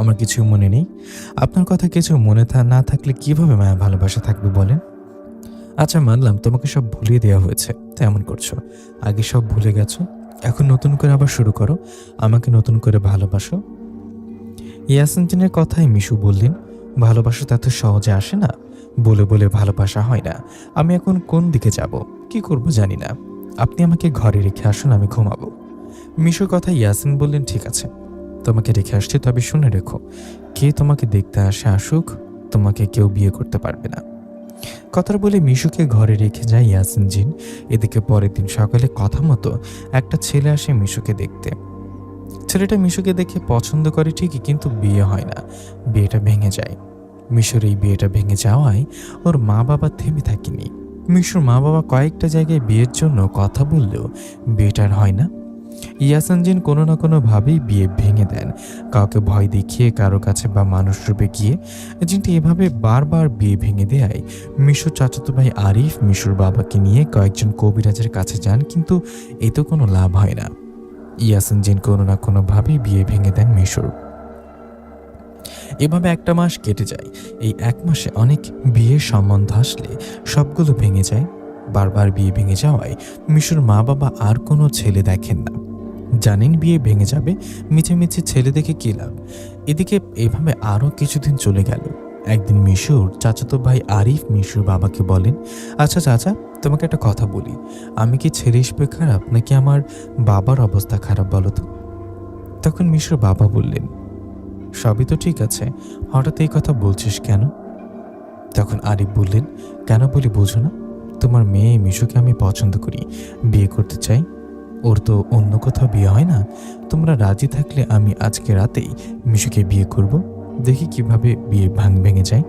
আমার কিছু মনে নেই। আপনার কথা কিছু মনে না থাকলে কিভাবে মায়া ভালোবাসা থাকবে বলেন? আচ্ছা মানলাম তোমাকে সব ভুলিয়ে দেওয়া হয়েছে, তাই এমন করছো। আগে সব ভুলে গেছো, এখন নতুন করে আবার শুরু করো, আমাকে নতুন করে ভালোবাসো। ইয়াসিন জিনের কথায় মিশু বললেন, ভালোবাসা তা তো সহজে আসে না, বলে বলে ভালোবাসা হয় না। আমি এখন কোন দিকে যাব, কি করব জানি না। আপনি আমাকে ঘরে রেখে আসুন, আমি ঘুমাবো। মিশুর কথা ইয়াসিন বললেন, ঠিক আছে, তোমাকে রেখে আসছি, তবে শুনে রেখো, কে তোমাকে দেখতে আসে আসুক, তোমাকে কেউ বিয়ে করতে পারবে না। কথাটা বলে মিশুকে ঘরে রেখে যায় ইয়াসিন জিন। এদিকে পরের দিন সকালে কথা মতো একটা ছেলে আসে মিশুকে দেখতে। ছেলেটা মিশুকে দেখে পছন্দ করে ঠিকই, কিন্তু বিয়ে হয় না, বিয়েটা ভেঙে যায়। মিশুর এই বিয়েটা ভেঙে যাওয়ায় ওর মা বাবা থেমে থাকেনি। মিশুর মা বাবা কয়েকটা জায়গায় বিয়ের জন্য কথা বললেও বিয়েটা আর হয় না। ইয়াসিন জিন কোনো না কোনোভাবেই বিয়ে ভেঙে দেন, কাউকে ভয় দেখিয়ে, কারো কাছে বা মানুষ রূপে গিয়ে। জিনটি এভাবে বারবার বিয়ে ভেঙে দেয় মিশুর চাচাতো ভাই আরিফ মিশুর বাবাকে নিয়ে কয়েকজন কবিরাজের কাছে যান, কিন্তু এতে কোনো লাভ হয় না। ইয়াসিন জিন কোনো না কোনোভাবেই বিয়ে ভেঙে দেন মিশুর। এভাবে একটা মাস কেটে যায়। এই এক মাসে অনেক বিয়ের সম্বন্ধ আসলে সবগুলো ভেঙে যায়। বারবার বিয়ে ভেঙে যাওয়ায় মিশুর মা বাবা আর কোনো ছেলে দেখেন না। জানেন বিয়ে ভেঙে যাবে, মিছে মিছে ছেলে দেখে কী লাভ। এদিকে এভাবে আরও কিছুদিন চলে গেল। একদিন মিশুর চাচাতো ভাই আরিফ মিশুর বাবাকে বলেন, আচ্ছা চাচা, তোমাকে একটা কথা বলি, আমি কি ছেলে হিসেবে খারাপ নাকি আমার বাবার অবস্থা খারাপ বলো তো? তখন মিশুর বাবা বললেন, সবই তো ঠিক আছে, হঠাৎ এই কথা বলছিস কেন? তখন আরিফ বললেন, কেন বলি বোঝো না? তোমার মেয়ে মিশুকে আমি পছন্দ করি, বিয়ে করতে চাই। ওর তো অন্য কোথাও বিয়ে হয় না। তোমরা রাজি থাকলে আমি আজকে রাতেই মিশুকে বিয়ে করব, দেখি কিভাবে বিয়ে ভেঙে যায়।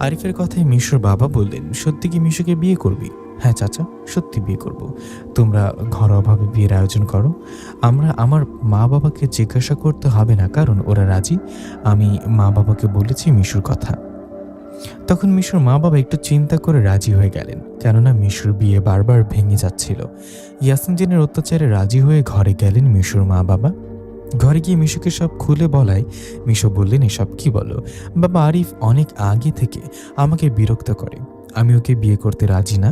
আরিফের কথায় মিশুর বাবা বললেন, সত্যি কি মিশুকে বিয়ে করবি? হ্যাঁ চাচা, সত্যি বিয়ে করব। তোমরা ঘরোয়াভাবে বিয়ের আয়োজন করো। আমার মা বাবাকে জিজ্ঞাসা করতে হবে না, কারণ ওরা রাজি। আমি মা বাবাকে বলেছি মিশুর কথা। তখন মিশুর মা বাবা একটু চিন্তা করে রাজি হয়ে গেলেন, কেননা মিশুর বিয়ে বারবার ভেঙে যাচ্ছিল। ইয়াসিন জিনের অত্যাচারে রাজি হয়ে ঘরে গেলেন মিশুর মা বাবা। ঘরে গিয়ে মিশুকে সব খুলে বলায় মিশু বললেন, এসব কি বলো বাবা? আরিফ অনেক আগে থেকে আমাকে বিরক্ত করে, আমি ওকে বিয়ে করতে রাজি না।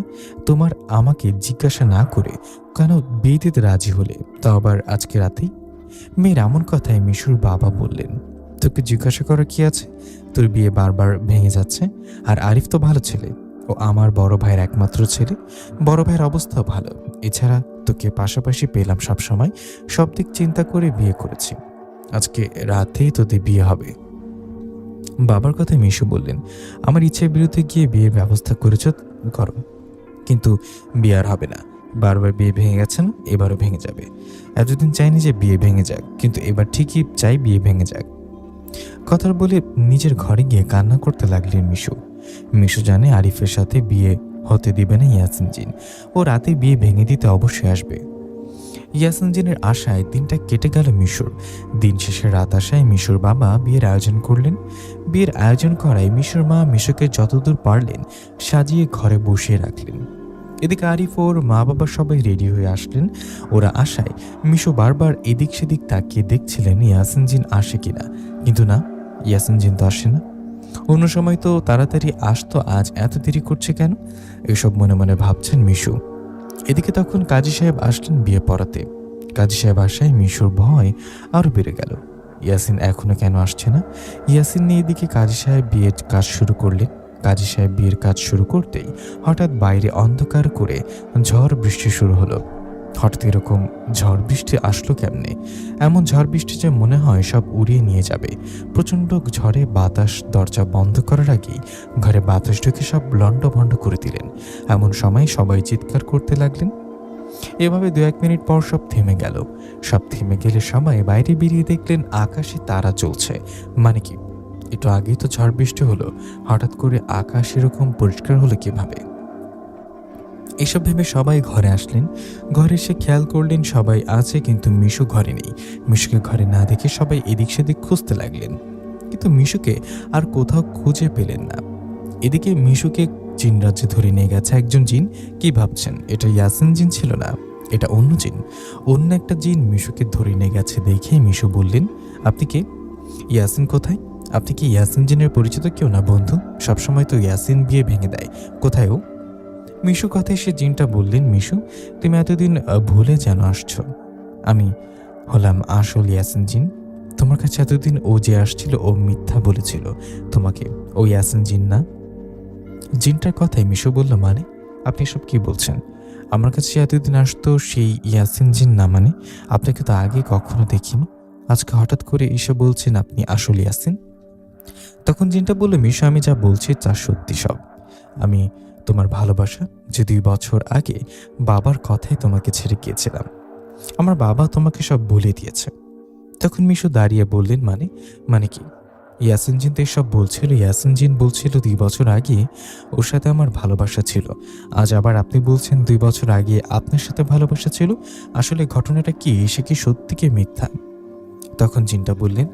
তোমার আমাকে জিজ্ঞাসা না করে কেন বিয়ে দিতে রাজি হলে, তা আবার আজকে রাতেই? মেয়ের এমন কথায় মিশুর বাবা বললেন, তোকে জিজ্ঞাসা করার কি আছে? তোর বিয়ে বারবার ভেঙে যাচ্ছে, আর আরিফ তো ভালো ছেলে, ও আমার বড় ভাইয়ের একমাত্র ছেলে, বড় ভাইয়ের অবস্থাও ভালো। এছাড়া তোকে পাশাপাশি পেলাম সবসময়, সব দিক চিন্তা করে বিয়ে করেছি। আজকে রাতেই তোদের বিয়ে হবে। বাবার কথায় মিশু বললেন, আমার ইচ্ছের বিরুদ্ধে গিয়ে বিয়ের ব্যবস্থা করেছ, করো, কিন্তু বিয়ে আর হবে না। বারবার বিয়ে ভেঙে গেছে না, এবারও ভেঙে যাবে। এতদিন চাইনি যে বিয়ে ভেঙে যাক, কিন্তু এবার ঠিকই চাই বিয়ে ভেঙে যাক। কথা বলে নিজের ঘরে গিয়ে কান্না করতে লাগলেন মিশু। মিশু জানে আরিফের সাথে বিয়ে হতে দিবে না ইয়াসিন জিন, ও রাতে বিয়ে ভেঙে দিতে অবশ্যই আসবে। ইয়াসিন জিনের আশায় দিনটা কেটে গেল মিশুর। দিন শেষে রাত আসায় মিশুর বাবা বিয়ের আয়োজন করলেন। বিয়ের আয়োজন করায় মিশুর মা মিশুকে যতদূর পারলেন সাজিয়ে ঘরে বসিয়ে রাখলেন। এদিকে আরিফ ওর মা বাবা সবাই রেডি হয়ে আসলেন। ওরা আসায় মিশু বারবার এদিক সেদিক তাকিয়ে দেখছিলেন ইয়াসিন জিন আসে কিনা, কিন্তু না, ইয়াসিন জিন তো আসে না। অন্য সময় তো তাড়াতাড়ি আসতো, আজ এত দেরি করছে কেন? এসব মনে মনে ভাবছেন মিশু। এদিকে তখন কাজী সাহেব আসলেন বিয়ে পড়াতে। কাজী সাহেব আসায় মিশুর ভয় আরো বেড়ে গেল। ইয়াসিন এখনো কেন আসছে না? ইয়াসিন নিয়ে এদিকে কাজী সাহেব বিয়ের কাজ শুরু করলেন। কাজী সাহেব বিয়ের কাজ শুরু করতেই হঠাৎ বাইরে অন্ধকার করে ঝড় বৃষ্টি শুরু হলো। হঠাৎ এরকম ঝড় বৃষ্টি আসলো কেমনে? এমন ঝড় বৃষ্টি যে মনে হয় সব উড়িয়ে নিয়ে যাবে। প্রচণ্ড ঝড়ে বাতাস দরজা বন্ধ করার আগেই ঘরে বাতাস ঢুকে সব লণ্ডভণ্ড করে দিলেন। এমন সময় সবাই চিৎকার করতে লাগলেন। এভাবে 2-1 মিনিট পর সব থেমে গেল। সব থেমে গেলে সবাই বাইরে বেরিয়ে দেখলেন আকাশে তারা জ্বলছে। মানে কি, একটু আগেই তো ঝড় বৃষ্টি হলো, হঠাৎ করে আকাশ এরকম পরিষ্কার হলো কিভাবে? এসব ভেবে সবাই ঘরে আসলেন। ঘরে এসে খেয়াল করলেন সবাই আছে, কিন্তু মিশু ঘরে নেই। মিশুকে ঘরে না দেখে সবাই এদিক সেদিক খুঁজতে লাগলেন, কিন্তু মিশুকে আর কোথাও খুঁজে পেলেন না। এদিকে মিশুকে জিন রাজ্যে ধরে নিয়ে গেছে একজন জিন। কি ভাবছেন, এটা ইয়াসিন জিন ছিল না, এটা অন্য জিন। অন্য একটা জিন মিশুকে ধরে নিয়ে গেছে দেখে মিশু বললেন, আপনি কে? ইয়াসিন কোথায়? আপনি কি ইয়াসিন জিনের পরিচিত কেউ না বন্ধু? সবসময় তো ইয়াসিন বিয়ে ভেঙে দেয়, কোথায় ও? মিশু কথায় সে জিনটা বললেন, মিশু, তুমি এতদিন ভুলে যেন আসছো। আমি হলাম আসল ইয়াসিন জিন। তোমার কাছে এতদিন ও যে আসছিল ও মিথ্যা বলেছিল তোমাকে, ও ইয়াসিন জিন না। জিনটার কথায় মিশু বলল, মানে আপনি সব কি বলছেন? আমার কাছে এতদিন আসতো সেই ইয়াসিন জিন না? মানে আপনাকে তো আগে কখনো দেখিনি, আজকে হঠাৎ করে এসে বলছেন আপনি আসল ইয়াসিন। তখন জিনটা বলল, মিশু, আমি যা বলছি তা সত্যি সব। আমি তোমার ভালোবাসা, যে 2 বছর আগে বাবার কথায় তোমাকে ছেড়ে গিয়েছিলাম, আমার বাবা তোমাকে সব বলে দিয়েছে। তখন মিশু দাঁড়িয়ে বললেন, মানে মানে কি? ইয়াসিন জিন তো এসব বলছিল। ইয়াসিন জিন বলছিল 2 বছর আগে ওর সাথে আমার ভালোবাসা ছিল, আজ আবার আপনি বলছেন 2 বছর আগে আপনার সাথে ভালোবাসা ছিল। আসলে ঘটনাটা কি, সে কি সত্যি কি মিথ্যা? তখন জিনটা বললেন,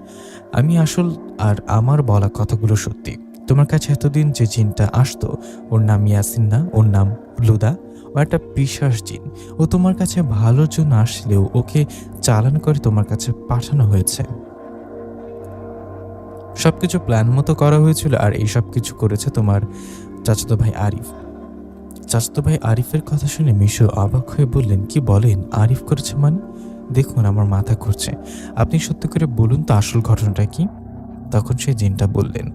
আমি আসল, আর আমার বলা কথাগুলো সত্যি। তোমার কাছে এতদিন যে জিনটা আসতো ওর নাম ইয়াসিন না, ওর নাম লুদা। ও একটা পিশাচ জিন। ও তোমার কাছে ভালোর জন্য আসলেও ওকে চালান করে তোমার কাছে পাঠানো হয়েছে। সবকিছু প্ল্যান মতো করা হয়েছিল আর এই সব কিছু করেছে তোমার চাচাতো ভাই আরিফ। চাচাতো ভাই আরিফের কথা শুনে মিশু অবাক হয়ে বললেন, কি বলেন, আরিফ করেছে মানে? দেখুন আমার মাথা ঘুরছে, আপনি সত্যি করে বলুন তো আসল ঘটনাটা কি? তখন সেই জিনটা বললেন,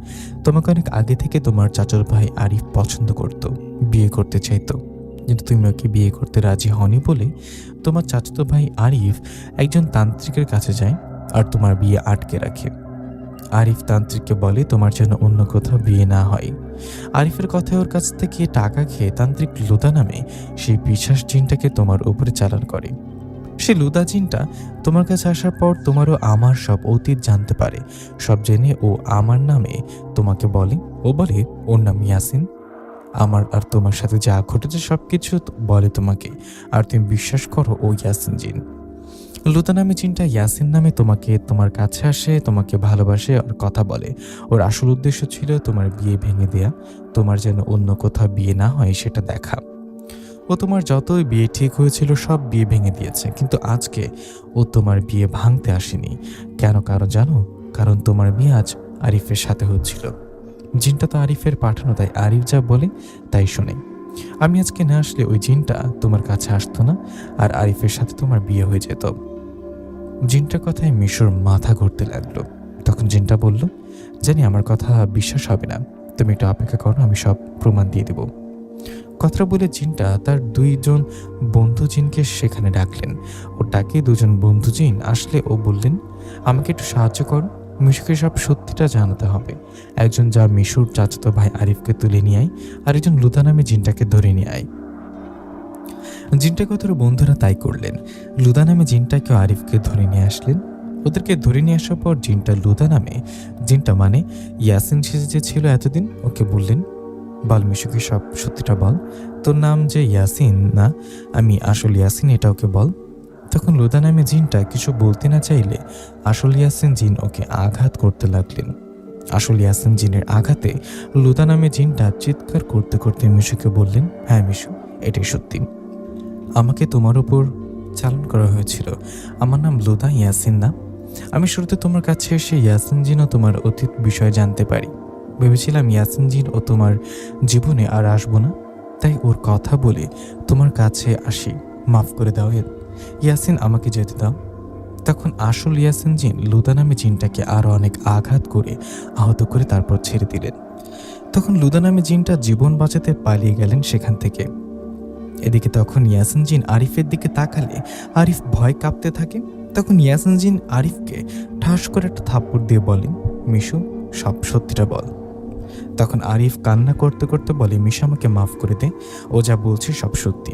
তোমাকে অনেক আগে থেকে তোমার চাচার ভাই আরিফ পছন্দ করত, বিয়ে করতে চাইতো, কিন্তু তুমি ওকে বিয়ে করতে রাজি হওনি বলে তোমার চাচাতো ভাই আরিফ একজন তান্ত্রিকের কাছে যায় আর তোমার বিয়ে আটকে রাখে। আরিফ তান্ত্রিককে বলে তোমার যেন অন্য কোথাও বিয়ে না হয়। আরিফের কথায় ওর কাছ থেকে টাকা খেয়ে তান্ত্রিক লুদা নামে সেই পিশাচ জিনটাকে তোমার উপরে চালান করে। সে লুদা জিনটা তোমার কাছে আসার পর তোমারও আমার সব অতীত জানতে পারে। সব জেনে ও আমার নামে তোমাকে বলে, ও বলে ওর নাম ইয়াসিন। আমার আর তোমার সাথে যা ঘটেছে সব কিছু বলে তোমাকে, আর তুমি বিশ্বাস করো ও ইয়াসিন জিন। লুতা নামে জিনটা ইয়াসিন নামে তোমাকে তোমার কাছে আসে, তোমাকে ভালোবাসে আর কথা বলে। ওর আসল উদ্দেশ্য ছিল তোমার বিয়ে ভেঙে দেয়া, তোমার যেন অন্য কোথাও বিয়ে না হয় সেটা দেখা। ও তোমার যতই বিয়ে ঠিক হয়েছিল সব বিয়ে ভেঙে দিয়েছে, কিন্তু আজকে ও তোমার বিয়ে ভাঙতে আসেনি। কেন কারণ জানো? কারণ তোমার বিয়ে আজ আরিফের সাথে হচ্ছিল। জিনটা তো আরিফের পাঠানো, তাই আরিফ যা বলে তাই শোনে। আমি আজকে না আসলে ওই জিনটা তোমার কাছে আসতো না আর আরিফের সাথে তোমার বিয়ে হয়ে যেত। জিনটার কথায় মিশুর মাথা ঘুরতে লাগলো। তখন জিনটা বলল, জানি আমার কথা বিশ্বাস হবে না, তুমি একটু অপেক্ষা করো, আমি সব প্রমাণ দিয়ে দেব। কথা বলে জিনটা তার দুইজন বন্ধু জিনকে সেখানে ডাকলেন। ও ডাকে দুজন বন্ধু জিন আসলে ও বললেন, আমাকে একটু সাহায্য করো, মিশুকে সব সত্যিটা জানাতে হবে। একজন যা মিশুর চাচাতো ভাই আরিফকে তুলে নিয়ে আয়, আর একজন লুতা নামে জিনটাকে ধরে নিয়ে আয়। জিনটা কথার বন্ধুরা তাই করলেন। লুদা নামে জিনটাকে আরিফকে ধরে নিয়ে আসলেন। ওদেরকে ধরে নিয়ে আসার পর জিনটা লুদা নামে জিনটা মানে ইয়াসিন সেজে যে ছিল এতদিন, ওকে বললেন, বল মিশুকে সব সত্যিটা বল, তোর নাম যে ইয়াসিন না, আমি আসল ইয়াসিন, এটা ওকে বল। তখন লুদা নামে জিনটা কিছু বলতে না চাইলে আসল ইয়াসিন জিন ওকে আঘাত করতে লাগলেন। আসল ইয়াসিন জিনের আঘাতে লুদা নামে জিনটা চিৎকার করতে করতে মিশুকে বললেন, হ্যাঁ মিশু, এটাই সত্যি, আমাকে তোমার উপর চালান করা হয়েছিল। আমার নাম লুদা, ইয়াসিন না। আমি শুরুতে তোমার কাছে এসে ইয়াসিন জিন ও তোমার অতীত বিষয়ে জানতে পারি। ভেবেছিলাম ইয়াসিন জিন ও তোমার জীবনে আর আসবো না, তাই ওর কথা বলে তোমার কাছে আসি, মাফ করে দাও ইয়াসিন, আমাকে যেতে দাও। তখন আসল ইয়াসিন জিন লুদা নামে জিনটাকে আরো অনেক আঘাত করে আহত করে তারপর ছেড়ে দিলেন। তখন লুদা নামে জিনটা জীবন বাঁচাতে পালিয়ে গেলেন সেখান থেকে। এদিকে তখন ইয়াসিন জিন আরিফের দিকে তাকালে আরিফ ভয় কাঁপতে থাকে। তখন ইয়াসিন জিন আরিফকে ঠাস করে একটা থাপ্পড় দিয়ে বলেন, মিশু সব সত্যিটা বল। তখন আরিফ কান্না করতে করতে বলে, মিশু আমাকে মাফ করে দে, ও যা বলছে সব সত্যি।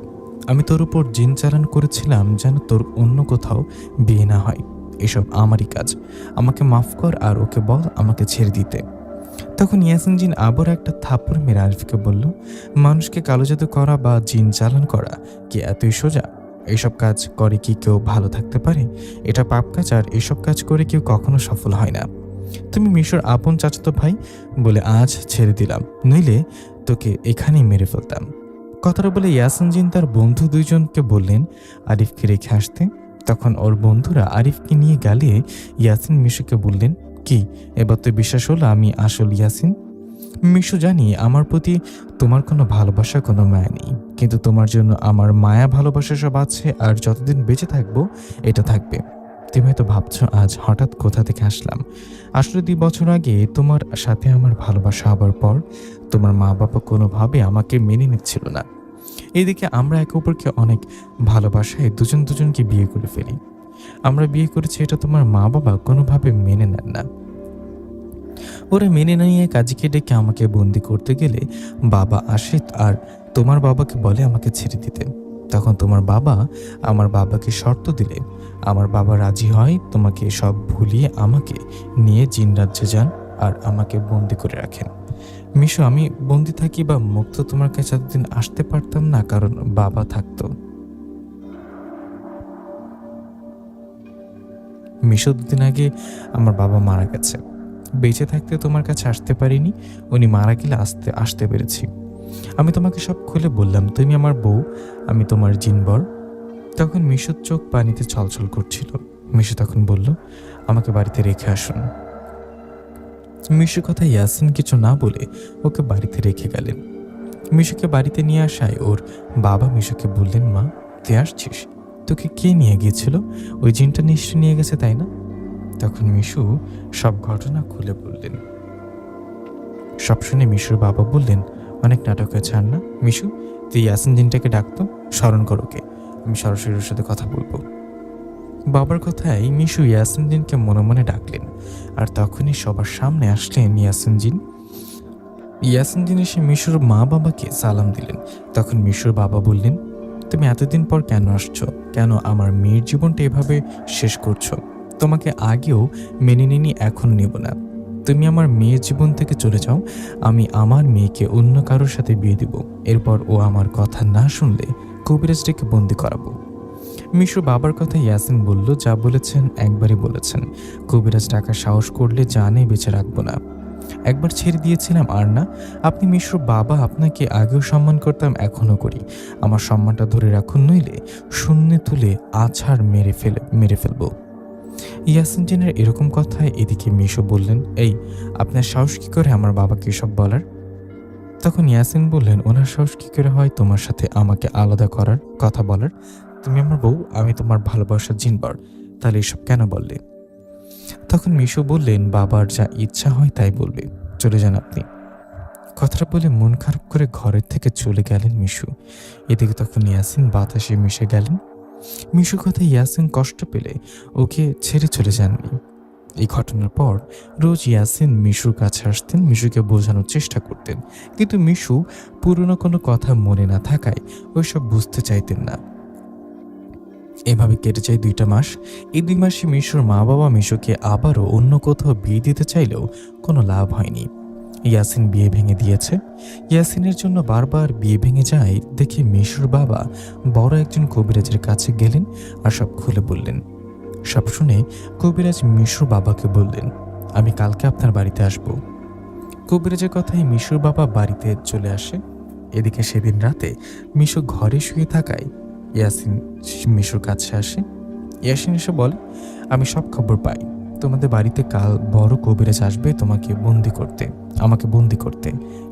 আমি তোর উপর জিন চালান করেছিলাম যেন তোর অন্য কোথাও বিয়ে না হয়, এসব আমারই কাজ, আমাকে মাফ কর আর ওকে বল আমাকে ছেড়ে দিতে। তখন ইয়াসিন জিন আবার একটা থাপ্পড় মেরে আরিফকে বলল, মানুষকে কালো জাদু করা বা জিন চালান করা কি এতই সোজা? এইসব কাজ করে কি কেউ ভালো থাকতে পারে? এটা পাপ কাজ, আর এসব কাজ করে কেউ কখনো সফল হয় না। তুমি মিশর আপন চাচাতো ভাই বলে আজ ছেড়ে দিলাম, নইলে তোকে এখানেই মেরে ফেলতাম। কথাটা বলে ইয়াসিন জিন তার বন্ধু দুইজনকে বললেন আরিফকে রেখে আসতে। তখন ওর বন্ধুরা আরিফকে নিয়ে গেলে ইয়াসিন মিশুকে বললেন, কি এবার তো বিশ্বাস হলো আমি আসল ইয়াসিন? মিশু, জানি আমার প্রতি তোমার কোনো ভালোবাসা কোনো মায়া নেই, কিন্তু তোমার জন্য আমার মায়া ভালোবাসা সব আছে, আর যতদিন বেঁচে থাকবো এটা থাকবে। তুমি হয়তো ভাবছো আজ হঠাৎ কোথা থেকে আসলাম, আসলে 2 বছর আগে তোমার সাথে আমার ভালোবাসা হবার পর তোমার মা বাবা কোনোভাবে আমাকে মেনে নিচ্ছিল না। এইদিকে আমরা একে অপরকে অনেক ভালোবাসায় দুজন দুজনকে বিয়ে করে ফেলি। আমরা বিয়ে করেছি, এটা তোমার মা বাবা কোনোভাবে মেনে নেন না। ওরা মেনে না নিয়ে কাজীকে ডেকে আমাকে বন্দি করতে গেলে বাবা আসে আর তোমার বাবাকে বলে আমাকে ছেড়ে দিতে। তখন তোমার বাবা আমার বাবাকে শর্ত দিলে আমার বাবা রাজি হয়, তোমাকে সব ভুলিয়ে আমাকে নিয়ে জিন রাজ্যে যান আর আমাকে বন্দি করে রাখেন। মিশু, আমি বন্দি থাকি বা মুক্ত তোমার কাছে এতদিন আসতে পারতাম না, কারণ বাবা থাকতো। মিশু, 2 দিন আগে আমার বাবা মারা গেছে, বেঁচে থাকতে তোমার কাছে আসতে পারিনি, উনি মারা গেলে আসতে পেরেছি। আমি তোমাকে সব খুলে বললাম, তুমি আমার বউ, আমি তোমার জিনবর। তখন মিশুর চোখ পানিতে ছলছল করছিল। মিশু তখন বলল, আমাকে বাড়িতে রেখে আসুন। মিশুর কথা ইয়াসিন কিছু না বলে ওকে বাড়িতে রেখে গেলেন। মিশুকে বাড়িতে নিয়ে আসায় ওর বাবা মিশুকে বললেন, মা তুই আসছিস, তোকে কে নিয়ে গিয়েছিল? ওই জিনটা নিশ্চয় নিয়ে গেছে, তাই না? তখন মিশু সব ঘটনা খুলে বললেন। সব শুনে মিশুর বাবা বললেন, অনেক নাটক হয়েছে আর না মিশু, তুই ইয়াসিন জিনটাকে ডাকতো, স্মরণ কর ওকে, আমি সরাসরি ওর সাথে কথা বলবো। বাবার কথায় মিশু ইয়াসিন জিনকে মনে মনে ডাকলেন, আর তখনই সবার সামনে আসলেন ইয়াসিন জিন। ইয়াসিন জিন এসে মিশুর মা বাবাকে সালাম দিলেন। তখন মিশুর বাবা বললেন, তুমি এতদিন পর কেন আসছো? কেন আমার মেয়ের জীবনটা এভাবে শেষ করছো? তোমাকে আগেও মেনে নিনি, এখন নেব না। তুমি আমার মেয়ের জীবন থেকে চলে যাও, আমি আমার মেয়েকে অন্য কারোর সাথে বিয়ে দিব। এরপর ও আমার কথা না শুনলে কবিরাজ ডেকে বন্দি করাবো। মিশুর বাবার কথা ইয়াসিন বলল, যা বলেছেন একবারই বলেছেন, কবিরাজ ডাকার সাহস করলে জানে বেঁচে রাখবো না। একবার ছেড়ে দিয়েছিলাম আর না। আপনি মিশুর বাবা, আপনাকে আগেও সম্মান করতাম, এখনও করি। আমার সম্মানটা ধরে রাখুন, নইলে শূন্যে তুলে আছাড় মেরে ফেলবো। ইয়াসিন জিনের এরকম কথায় এদিকে মিশু বললেন, এই আপনার সাহস কি করে আমার বাবাকে এসব বলার? তখন ইয়াসিন বললেন, ওনার সাহস কি করে হয় তোমার সাথে আমাকে আলাদা করার, কথা বলার? তুমি আমার বউ, আমি তোমার ভালোবাসার জিনবর, তাহলে এসব কেন বললে? তখন মিশু বললেন, বাবার যা ইচ্ছা হয় তাই বলবে, চলে যান আপনি। কথাটা বলে মন খারাপ করে ঘরের থেকে চলে গেলেন মিশু। এদিকে তখন ইয়াসিন বাতাসে মিশে গেলেন। মিশুর কথা ইয়াসিন কষ্ট পেলে ওকে ছেড়ে চলে যাননি। এই ঘটনার পর রোজ ইয়াসিন মিশুর কাছে আসতেন, মিশুকে বোঝানোর চেষ্টা করতেন, কিন্তু মিশু পুরনো কোনো কথা মনে না থাকায় ওইসব বুঝতে চাইতেন না। এভাবে কেটে যায় 2টা মাস। এই 2 মাসে মিশুর মা বাবা মিশুকে আবারও অন্য কোথাও বিয়ে দিতে চাইলেও কোনো লাভ হয়নি। ইয়াসিন বিয়ে ভেঙে দিয়েছে। ইয়াসিনের জন্য বারবার বিয়ে ভেঙে যায় দেখে মিশুর বাবা বড় একজন কবিরাজের কাছে গেলেন আর সব খুলে বললেন। সব শুনে কবিরাজ মিশুর বাবাকে বললেন, আমি কালকে আপনার বাড়িতে আসব। কবিরাজের কথায় মিশুর বাবা বাড়িতে চলে আসে। এদিকে সেদিন রাতে মিশু ঘরে শুয়ে থাকায় ইয়াসিন মিশুর কাছে আসে। ইয়াসিন এসে বলে, আমি সব খবর পাই, তোমাদের বাড়িতে কাল বড় কবিরাজ আসবে তোমাকে বন্দি করতে, আমাকে বন্দি করতে,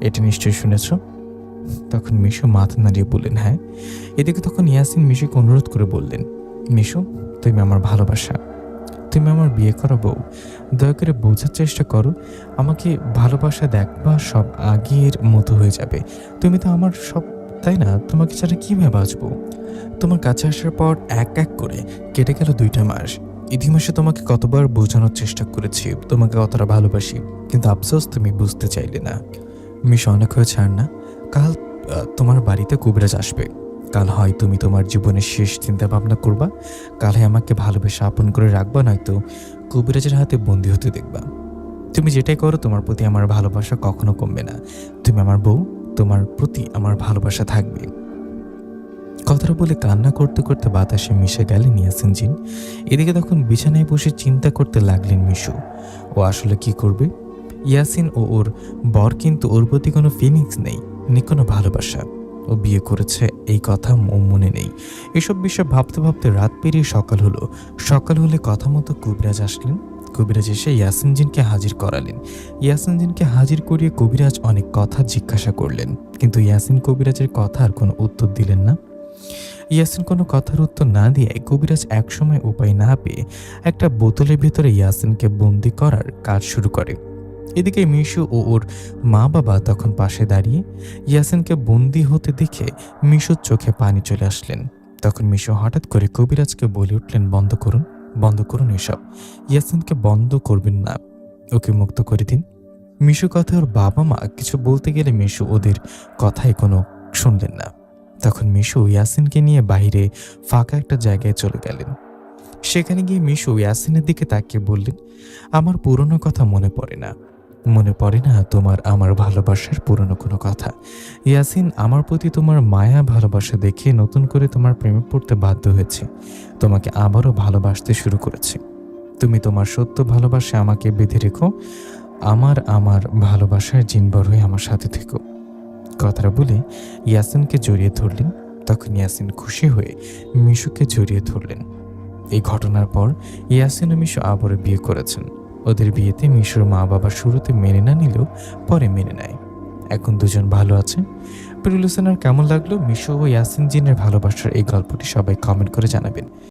এটা নিশ্চয়ই শুনেছ? তখন মিশু মাথা নাড়িয়ে বললেন, হ্যাঁ। এদিকে তখন ইয়াসিন মিশুকে অনুরোধ করে বললেন, মিশু তুমি আমার ভালোবাসা, তুমি আমার বিয়ে করা বউ, দয়া করে বোঝার চেষ্টা করো, আমাকে ভালোবাসা দেখবা, সব আগের মতো হয়ে যাবে। তুমি তো আমার সব, তাই না? তোমাকে ছাড়া কীভাবে বাঁচবো? তোমার কাছে আসার পর এক এক করে কেটে গেল 2টা মাস। এই 2 মাসে তোমাকে কতবার বোঝানোর চেষ্টা করেছি তোমাকে কতটা ভালোবাসি, কিন্তু আফসোস তুমি বুঝতে চাইলে না। মিশু অনেক হয়েছে আর না। কাল তোমার বাড়িতে কবিরাজ আসবে। কাল হয় তুমি তোমার জীবনের শেষ চিন্তা ভাবনা করবা, কাল হয় আমাকে ভালোবেসে আপন করে রাখবা, নয়তো কবিরাজের হাতে বন্দী হতে দেখবা। তুমি যেটাই করো তোমার প্রতি আমার ভালোবাসা কখনো কমবে না। তুমি আমার বউ, তোমার প্রতি আমার ভালোবাসা থাকবে। কথাটা বলে কান্না করতে করতে বাতাসে মিশে গেলেন ইয়াসিন জিন। এদিকে তখন বিছানায় বসে চিন্তা করতে লাগলেন মিশু, ও আসলে কি করবে। ইয়াসিন ও ওর বর কিন্তু ওর প্রতি কোনো ফিলিংস নেই, কোনো ভালোবাসা। ও বিয়ে করেছে এই কথা মনে নেই। এসব বিষয় ভাবতে ভাবতে রাত পেরিয়ে সকাল হলো। সকাল হলে কথা মতো কবিরাজ আসলেন। কবিরাজ এসে ইয়াসিন জিনকে হাজির করালেন। ইয়াসিন জিনকে হাজির করিয়ে কবিরাজ অনেক কথা জিজ্ঞাসা করলেন, কিন্তু ইয়াসিন কবিরাজের কথার কোনো উত্তর দিলেন না। ইয়াসিন কোনো কথার উত্তর না দিয়ে কবিরাজ একসময় উপায় না পেয়ে একটা বোতলের ভেতরে ইয়াসিনকে বন্দি করার কাজ শুরু করে। এদিকে মিশু ও ওর মা বাবা তখন পাশে দাঁড়িয়ে ইয়াসিনকে বন্দি হতে দেখে মিশুর চোখে পানি চলে আসলেন। তখন মিশু হঠাৎ করে কবিরাজকে বলে উঠলেন, বন্ধ করুন, বন্ধ করুন এসব, ইয়াসিনকে বন্ধ করবেন না, ওকে মুক্ত করে দিন। মিশু কথায় ওর বাবা মা কিছু বলতে গেলে মিশু ওদের কথায় কোনো শুনলেন না। তখন মিশু ইয়াসিনকে নিয়ে বাইরে ফাঁকা একটা জায়গায় চলে গেলেন। সেখানে গিয়ে মিশু ইয়াসিনের দিকে তাকিয়ে বললেন, আমার পুরনো কথা মনে পড়ে না, মনে পড়ে না তোমার আমার ভালোবাসার পুরনো কোনো কথা। ইয়াসিন, আমার প্রতি তোমার মায়া ভালোবাসা দেখে নতুন করে তোমার প্রেমে পড়তে বাধ্য হয়েছে, তোমাকে আবারও ভালোবাসতে শুরু করেছে। তুমি তোমার সত্য ভালোবাসে আমাকে বেঁধে রেখো, আমার ভালোবাসার জিনবর হয়ে আমার সাথে থেকো। কথাটা বলে ইয়াসিনকে জড়িয়ে ধরলেন। তখন ইয়াসিন খুশি হয়ে মিশুকে জড়িয়ে ধরলেন। এই ঘটনার পর ইয়াসিন ও মিশু আবারও বিয়ে করেছেন। ওদের বিয়েতে মিশুর মা বাবা শুরুতে মেনে না নিলেও পরে মেনে নেয়। এখন দুজন ভালো আছে। প্রিয় লিসেনার, কেমন লাগলো মিশু ও ইয়াসিন জিনের ভালোবাসার এই গল্পটি? সবাই কমেন্ট করে জানাবেন।